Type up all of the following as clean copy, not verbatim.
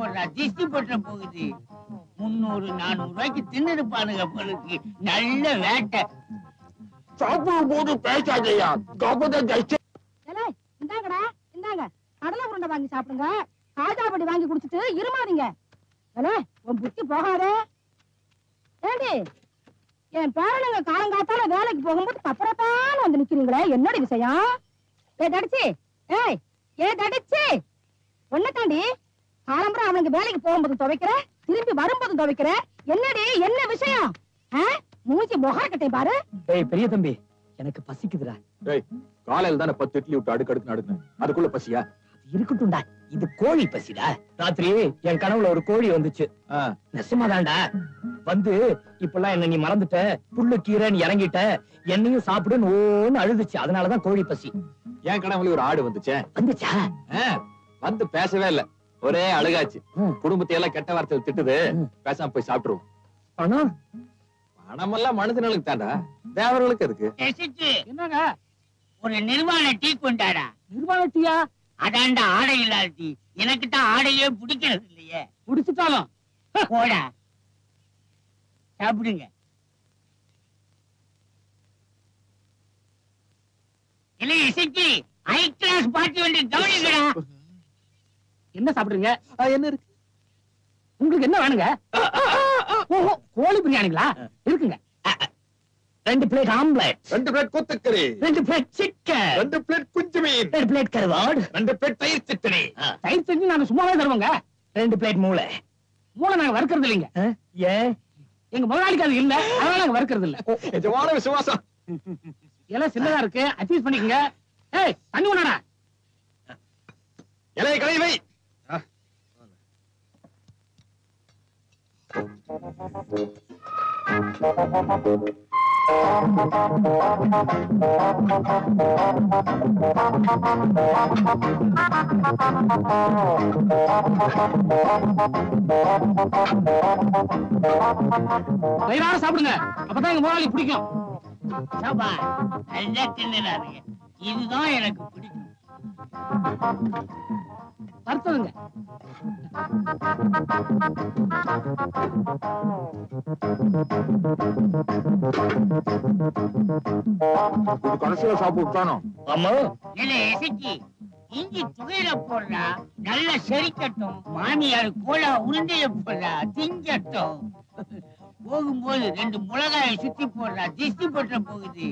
போடுறா, திஷ்டி போட்ட போகுது. 300-400 ரூபாய்க்கு தின்னுருப்பானுங்க பொழுது. நல்ல வேட்டை. சாப்பிடும் போது பேசாதையா. இந்தாங்கடா, இந்தாங்க கடலை உருண்டை வாங்கி சாப்பிடுங்க. காஜாபடி வாங்கி குடிச்சிட்டு இருமாதீங்க. உன் புத்தி போகாதே. ஏண்டி என் பேரனுங்க காலங்காத்தால வேலைக்கு போகும்போது தப்பறத்தான வந்து நிக்கிறீங்களே, என்னோட விஷயம்? தடிச்சு தடிச்சு ஒன்ன தாண்டி காலம்பரம் அவனுக்கு வேலைக்கு போகும்போது துவைக்கிற, திரும்பி வரும்போது துவைக்கிற. என்னடி என்ன விஷயம்? மூஞ்சி முகரக்கட்டை பாரு. பெரிய தம்பி, எனக்கு பசிக்குதுடா. காலையில தானே 10 இட்லி விட்டு அடுக்கு அடுக்கு அதுக்குள்ள பசியா? இருக்கட்டும்டா, இது கோழி பசிடா. ராத்திரி என் கனவுல ஒரு கோழி வந்துச்சு. நெசமாதான்டா வந்து, இப்பெல்லாம் என்ன நீ மறந்துட்ட, புல்லு கீரை நீ இறங்கிட்ட, என்னையும் சாப்பிடுன்னு ஓன்னு அழுதுச்சு. அதனாலதான் கோழி பசி. என் கனவுல ஒரு ஆடு வந்துச்சா? வந்து பேசவே இல்ல, ஒரே அழுகாச்சு. குடும்பத்தை எல்லாம் கெட்ட வார்த்தையில் திட்டுது. பேசாம போய் சாப்பிட்டுருவோம். பணம் பணமெல்லாம் மனுஷனுக்கு தாண்டா, தேவர்களுக்கு இருக்கு. என்னங்க ஒரு நிர்வாண டீ கொண்டாடா. நிர்வாண டீயா? அதாண்டா ஆடை இல்லாத டீ. எனக்கு தான் ஆடையே பிடிக்கிறது இல்லையே. பிடிச்சிட்டாலும் போடா சாப்பிடுங்க. இல்ல இசைக்கு ஹை கிளாஸ் பார்ட்டி வந்து கவனிக்கடா. என்ன சாப்பிடுறீங்க? என்ன இருக்கு உங்களுக்கு? என்ன வேணுங்க? ஓஹோ, கோழி பிரியாணிங்களா? இருக்குங்க. 2 பிளேட் ஆம்லெட், 2 பிளேட் கொத்துக்கறி, 2 பிளேட் சிக்கன், 2 பிளேட் குஞ்சு மீன், 2 பிளேட் கருவாடு, 2 பிளேட் தயிர் சட்னி. தயிர் சட்னி நாங்க சும்மாவே தருவோங்க. 2 பிளேட் மூளை. மூளை நாங்க வறுக்கிறது இல்லைங்க. ஏன்? எங்க முதலாளிக்கு அது இல்ல, அதனால நாங்க வறுக்கிறது இல்ல. எஜமான விசுவாசம். எல்லாம் சின்னதா இருக்கு, அட்ஜஸ்ட் பண்ணிக்கங்க. ஏய், தண்ணி கொண்டாடா. இலையை கழுவி வை. வயிறார சாப்பிடுங்க, அப்பதான் எங்க முதலாளி பிடிக்கும். சாப்பா நல்லா தின்னுறாருங்க. இதுதான் எனக்கு பிடிக்கும். வறுத்ததுங்க. கடைசியில சாப்பிட்டானோ? ஆமா. இல்ல இசைக்கு இஞ்சி துகையில போடுறா, நல்லா செரிக்கட்டும். மாமியார் கோலா உருண்டையில போடுறா, திங்கட்டும். போகும்போது 2 மிளகாயை சுத்தி போடுறா, திஷ்டி போட்ட போகுது.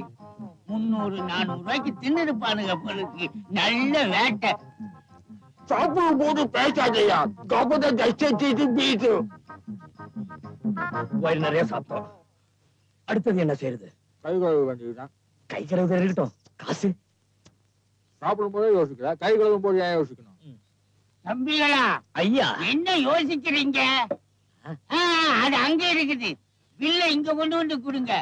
300-400 ரூபாய்க்கு தின்னுருப்பானுங்க பொழுது. நல்ல வேட்டை. சாப்பிடும் போது பேசாதையா. வயிறு நிறைய சாப்பிட்டோம். அடுத்தது என்ன செய்யறது? கை கழுவ வேண்டியதுதான். கை கழுவுறது இருக்கட்டும், காசு சாப்பிடும் போதே யோசிக்கல, கை கழுவும் போது ஏன் யோசிக்கணும்? தம்பிகளா, ஐயா என்ன யோசிக்கிறீங்க? அது அங்க இருக்குது. பில்ல இங்க கொண்டு வந்து கொடுங்க.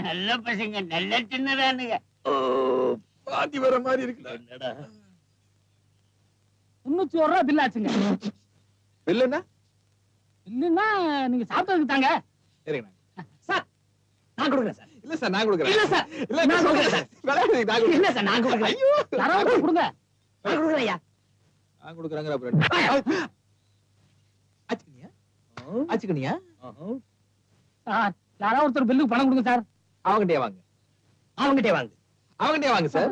நல்ல பசங்க, நல்ல தின்னுறானுங்க. பாதி வர மாதிரி இருக்குடா. 301 ரூபாய் பில் ஆச்சுங்க. பில்லுன்னா? இல்லன்னா நீங்க சாப்பிட்டதுக்கு தாங்க. சரிங்க சார், நான் கொடுக்குறேன் சார். இல்ல சார், நான் கொடுக்குறேன். இல்ல சார், இல்ல நான் கொடுக்குறேன் சார். விளையாடுறதுக்கு நான் கொடுக்குறேன். இல்ல சார், நான் கொடுக்குறேன். ஐயோ, யாராவது கொடுங்க. நான் கொடுக்குறேன் ஐயா. நான் கொடுக்குறேங்கிற அப்புறம் ஆச்சுக்கணியா? ஆச்சுக்கணியா? யாராவது ஒருத்தர் பில்லுக்கு பணம் கொடுங்க சார். அவங்கிட்டே வாங்க. அவங்ககிட்டே வாங்க. அவங்கிட்டே வாங்க சார்.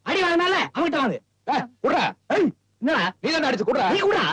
அடி வாங்கினால அவங்ககிட்ட வாங்க. குடுறா. என்னடா நீ தான் அடிச்சு குடுறா. நீ குடுறா.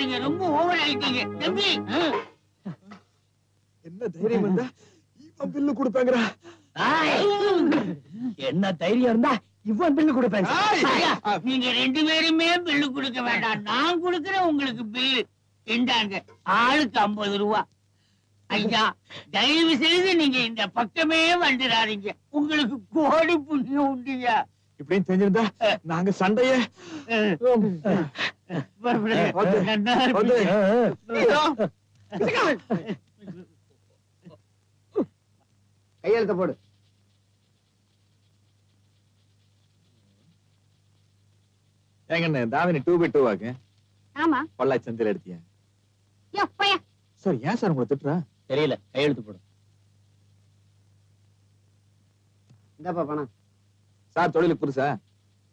பண்ணாதீங்க, ரொம்ப ஓவர் ஆயிட்டீங்க தம்பி. என்ன தைரியம் இருந்தா இவன் பில்லு கொடுப்பாங்கடா. என்ன தைரியம் இருந்தா இவன் பில்லு கொடுப்பேன். நீங்க 2 பேருமே பில்லு கொடுக்க வேண்டாம், நான் கொடுக்கிறேன் உங்களுக்கு பில்லு. இந்தாங்க, ஆளுக்கு 50 ரூபா. ஐயா, தயவு செய்து நீங்க இந்த பக்கமே வந்துடாதீங்க, உங்களுக்கு கோடி புண்ணியம் உண்டுயா. இப்படின்னு தெரிஞ்சிருந்தா நாங்க சண்டைய கையெழுத்த போடு. ஏங்க தாவினி 2x2 ஆக்கு ஆமா பொள்ளாச்சி சந்தையில எடுத்தியா? சார் ஏன் சார் உங்களை திட்டுறா? தெரியல, கையெழுத்து போடு. இந்தப்பா பணம். சார் தொழிலுக்கு புதுசா,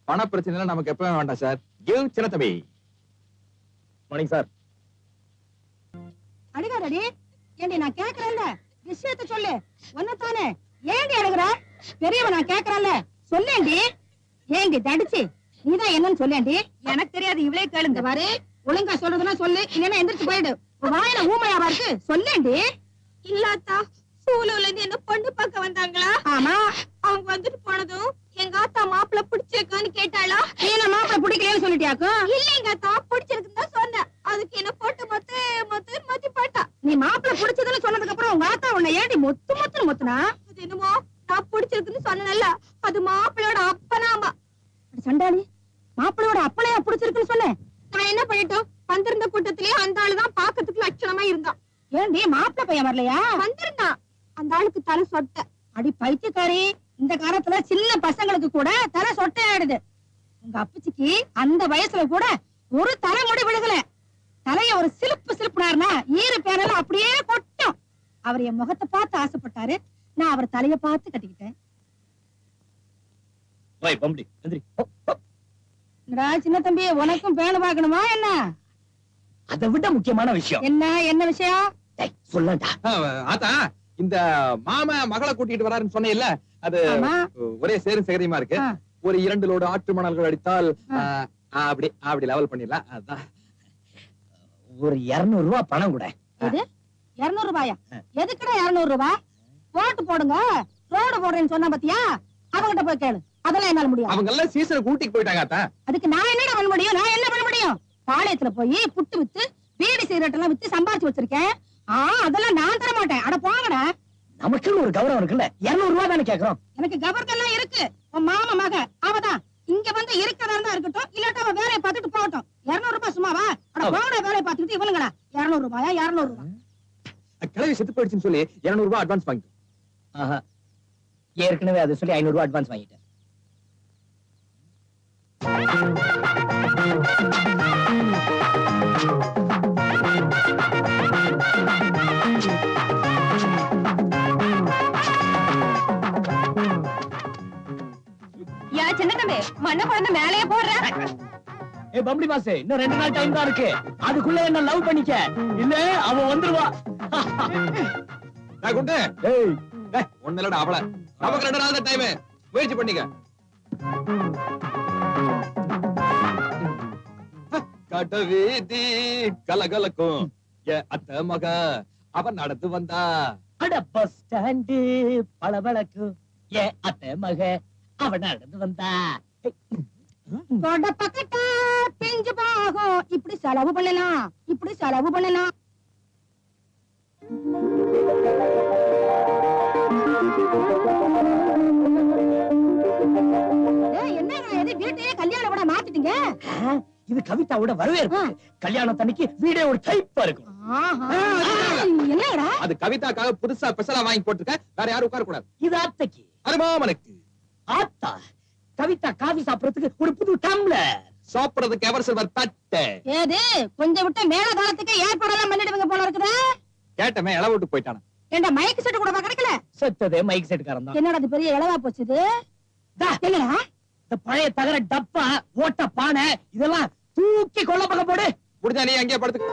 பண பிரச்சனை நமக்கு எப்பவே வேண்டாம் சார். கிவ் சின்ன தம்பி. Morning sir. அடிக்காதடி, ஏண்டி நான் கேக்குறேன்ல, விஷயத்த சொல்லு. ஒன்னதானே ஏண்டி அழுகுற? பெரியவ நான் கேக்குறேன்ல, சொல்லேண்டி. ஏண்டி தடிச்சு நீதான் என்னன்னு சொல்லேண்டி. எனக்கு தெரியாது, இவளே கேளுங்க பாரு. ஒழுங்கா சொல்றதுன்னா சொல்லு, இல்லன்னா எந்திரிச்சு போயிடு. வாயில ஊமையாவா இருக்கு, சொல்லேண்டி. இல்லாத்தா, சூலூர்ல இருந்து என்ன பொண்ணு பார்க்க வந்தாங்களா? ஆமா. அவங்க வந்துட்டு போனதும் எங்க ஆத்தா மாப்பிள்ள பிடிச்சிருக்கான்னு கேட்டாளா? நீ என்ன மாப்பிள பிடிக்கலன்னு சொல்லிட்டியாக்கும்? இல்லைங்க ஆத்தா, பிடிச்சிருக்குன்னு தான் சொன்னேன். அதுக்கு என்ன போட்டு மொத்தி போட்டா. நீ மாப்பிள பிடிச்சதுன்னு சொன்னதுக்கு அப்புறம் உங்க ஆத்தா உன்னை ஏண்டி மொத்துனா? அது என்னமோ நான் பிடிச்சிருக்குன்னு சொன்னேன்ல, அது மாப்பிளோட அப்பனாமா. சண்டாளி, மாப்பிளையோட அப்பளையா பிடிச்சிருக்குன்னு சொன்னேன். நான் என்ன பண்ணிட்டோம், வந்திருந்த கூட்டத்திலேயே அந்த ஆளுதான் பாக்கிறதுக்கு லட்சணமா இருந்தான். ஏண்டி மாப்பிள பையன் வரலையா? வந்திருந்தான், அந்த ஆளுக்கு தலை சொட்ட. அடி பைத்தியக்காரி, இந்த காலத்துல சின்ன பசங்களுக்கு கூட தலை சொட்டை ஆயிடுது. உங்க அப்பச்சிக்கு அந்த வயசுல கூட ஒரு தலைமுடி விழுகல. தலைய ஒரு சிலுப்புனாருன்னா ஈர பேரெல்லாம் அப்படியே கொட்டும். அவர் என் முகத்தை பார்த்து ஆசைப்பட்டாரு, நான் அவர் தலைய பார்த்து கட்டிக்கிட்டேன். சின்ன தம்பி, உனக்கும் பேணு பாக்கணுமா என்ன? அதை விட முக்கியமான விஷயம் என்ன விஷயம் சொல்லண்டா. ஆத்தா, இந்த மாமா மகளை கூட்டிட்டு வராருன்னு சொன்னேன்ல, அது ஒரே சேரும் சேகரியமா இருக்கு. ஒரு 2 லோடு ஆற்று மணல்கள் அடித்தால் அப்படி லெவல் பண்ணிடலாம். அதான் ஒரு 200 ரூபாய் பணம் கூட. 200 ரூபாயா? எதுக்குடா 200 ரூபாய்? போட்டு போடுங்க, ரோடு போடுறேன்னு சொன்னா பாத்தியா, அவங்கிட்ட போய் கேளு. அதெல்லாம் என்னால முடியும். அவங்க எல்லாம் சீசனை கூட்டிட்டு போயிட்டாங்க ஆத்தா. அதுக்கு நான் என்ன பண்ண முடியும்? பாளையத்துல போய் புட்டு வித்து பீடி சிகரெட் எல்லாம் வித்து சம்பாதிச்சு வச்சிருக்கேன். அதெல்லாம் நான் தர மாட்டேன். அட போங்கடா. நமக்குன்னு ஒரு கௌரவம் இருக்குல்ல, 200 ரூபாய் தானே கேக்குறோம். எனக்கு கவர்க்கெல்லாம் இருக்கு. உன் மாமா மக அவதான் இங்க வந்து இருக்கிறதா இருந்தா இருக்கட்டும், இல்லாட்டா அவ வேலையை பார்த்துட்டு போகட்டும். 200 ரூபாய் சும்மாவா? அட போங்கடா, வேலையை பார்த்துக்கிட்டு இவனுங்கடா. 200 ரூபாயா? 200 ரூபாய். கிளவி செத்து போயிடுச்சுன்னு சொல்லி 200 ரூபாய் அட்வான்ஸ் வாங்கிட்டோம். ஏற்கனவே அதை சொல்லி 500 ரூபாய் அட்வான்ஸ் வாங்கிட்டேன். யா சின்ன தம்பி, மண்ண குழந்தை மேலேயே போடுற. பம்படி மாசே, இன்னும் 2 நாள் டைம் தான் இருக்கு. அதுக்குள்ள என்ன லவ் பண்ணிக்க, இல்ல அவ வந்துருவா. குண்டு, ஒண்ணு இல்லடா அவள. நமக்கு 2 நாள் தான் டைம், முயற்சி பண்ணிக்க. கடவீதி கலகலக்கும் அத்த மக அவன் நடந்து வந்தா. அட பஸ் ஸ்டாண்டு பளபளக்கு அத்த மக அவன் நடந்து வந்தா. பக்கட்டா பிஞ்சு போகும். இப்படி செலவு பண்ணலாம். என்னங்க வீட்டையே கல்யாணம் கூட மாத்திட்டீங்க? இது கவிதாவோட வரவேற்பு. கல்யாணத்தன்னைக்கு வீடே ஒரு டைப்பா இருக்கும். என்னடா அது கவிதாக்காக புதுசா ஸ்பெஷலா வாங்கி போட்டுருக்க. வேற யாரும் உட்கார கூடாது. இது அத்தைக்கு. அருமாமனுக்கு. ஆத்தா, கவிதா காபி சாப்பிடறதுக்கு ஒரு புது டம்ளர், சாப்பிடறதுக்கு எவர் சில்வர் தட்டு. ஏது கொஞ்சம் விட்டு மேல காலத்துக்கு ஏற்பாடெல்லாம் பண்ணிடுவீங்க போல இருக்குது. கேட்டமே இளவு விட்டு போயிட்டான. ஏண்டா மைக் செட் கூட கிடைக்கல? செத்ததே மைக் செட்காரன் தான். என்னடா அது பெரிய இளவா போச்சு இது? என்னடா இந்த பழைய தகர டப்பா, ஓட்ட பானை இதெல்லாம் தூக்கி கொள்ள பக்கம் போடு. முடிஞ்சா நீ அங்கேயே படுத்து